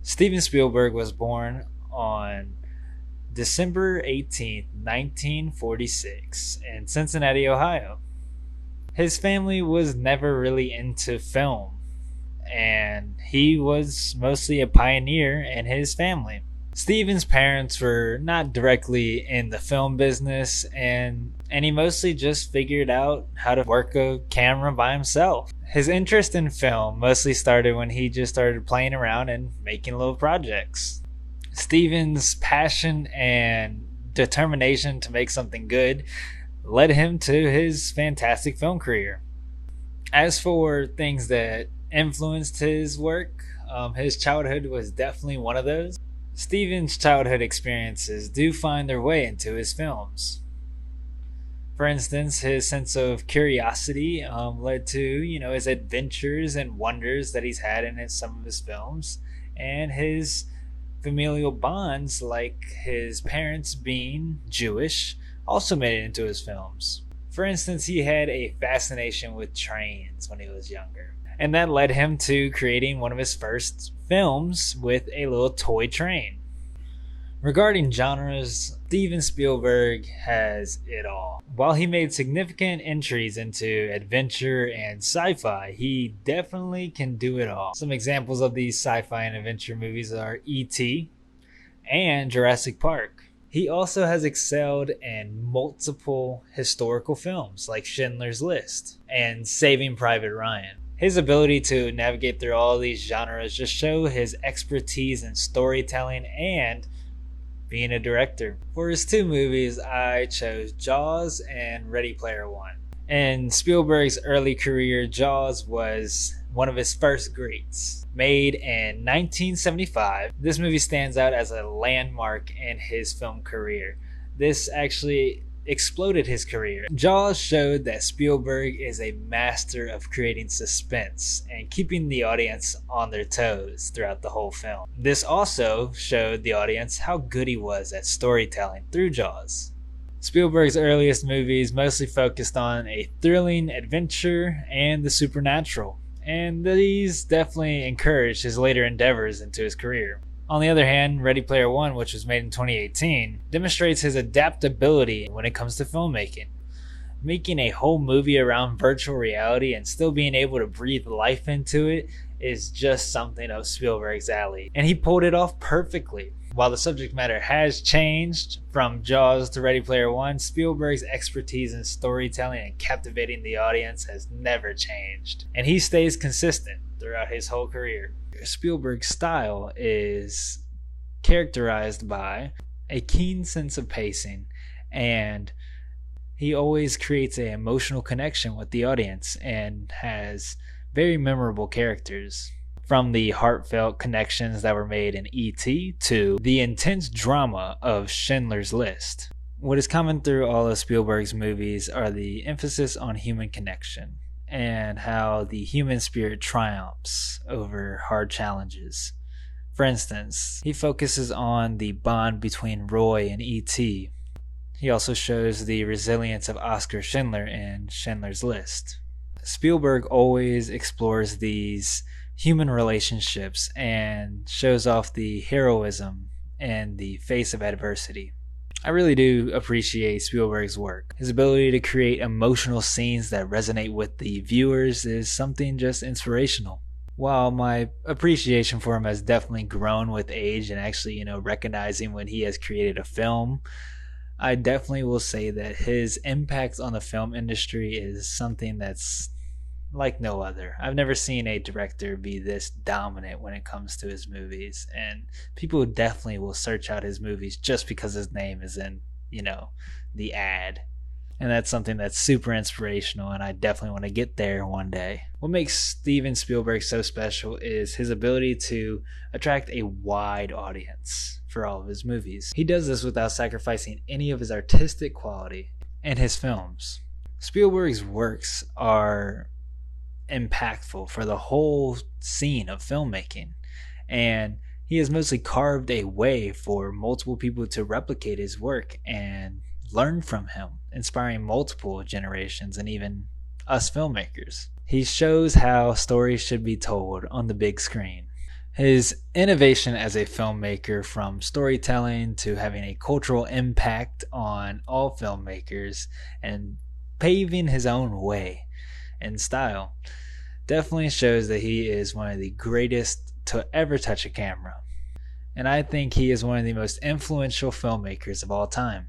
Steven Spielberg was born on December 18th, 1946, in Cincinnati, Ohio. His family was never really into film, and he was mostly a pioneer in his family. Steven's parents were not directly in the film business, and he mostly just figured out how to work a camera by himself. His interest in film mostly started when he just started playing around and making little projects. Steven's passion and determination to make something good led him to his fantastic film career. As for things that influenced his work, his childhood was definitely one of those. Steven's childhood experiences do find their way into his films. For instance, his sense of curiosity led to, his adventures and wonders that he's had in some of his films, and his familial bonds, like his parents being Jewish, also made it into his films. For instance, he had a fascination with trains when he was younger, and that led him to creating one of his first films with a little toy train. Regarding genres, Steven Spielberg has it all. While he made significant entries into adventure and sci-fi, he definitely can do it all. Some examples of these sci-fi and adventure movies are E.T. and Jurassic Park. He also has excelled in multiple historical films like Schindler's List and Saving Private Ryan. His ability to navigate through all these genres just show his expertise in storytelling and being a director. For his two movies, I chose Jaws and Ready Player One. In Spielberg's early career, Jaws was one of his first greats. Made in 1975, this movie stands out as a landmark in his film career. This actually exploded his career. Jaws showed that Spielberg is a master of creating suspense and keeping the audience on their toes throughout the whole film. This also showed the audience how good he was at storytelling through Jaws. Spielberg's earliest movies mostly focused on a thrilling adventure and the supernatural, and these definitely encouraged his later endeavors into his career. On the other hand, Ready Player One, which was made in 2018, demonstrates his adaptability when it comes to filmmaking. Making a whole movie around virtual reality and still being able to breathe life into it is just something up Spielberg's alley, and he pulled it off perfectly. While the subject matter has changed from Jaws to Ready Player One, Spielberg's expertise in storytelling and captivating the audience has never changed, and he stays consistent throughout his whole career. Spielberg's style is characterized by a keen sense of pacing, and he always creates an emotional connection with the audience and has very memorable characters. From the heartfelt connections that were made in E.T. to the intense drama of Schindler's List. What is common through all of Spielberg's movies are the emphasis on human connection and how the human spirit triumphs over hard challenges. For instance, he focuses on the bond between Roy and E.T. He also shows the resilience of Oskar Schindler in Schindler's List. Spielberg always explores these human relationships and shows off the heroism in the face of adversity. I really do appreciate Spielberg's work. His ability to create emotional scenes that resonate with the viewers is something just inspirational. While my appreciation for him has definitely grown with age and actually, recognizing when he has created a film, I definitely will say that his impact on the film industry is something that's like no other. I've never seen a director be this dominant when it comes to his movies, and people definitely will search out his movies just because his name is in, the ad. And that's something that's super inspirational, and I definitely want to get there one day. What makes Steven Spielberg so special is his ability to attract a wide audience for all of his movies. He does this without sacrificing any of his artistic quality in his films. Spielberg's works are impactful for the whole scene of filmmaking, and he has mostly carved a way for multiple people to replicate his work and learn from him, inspiring multiple generations and even us filmmakers. He shows how stories should be told on the big screen. His innovation as a filmmaker, from storytelling to having a cultural impact on all filmmakers and paving his own way and style, definitely shows that he is one of the greatest to ever touch a camera. And I think he is one of the most influential filmmakers of all time.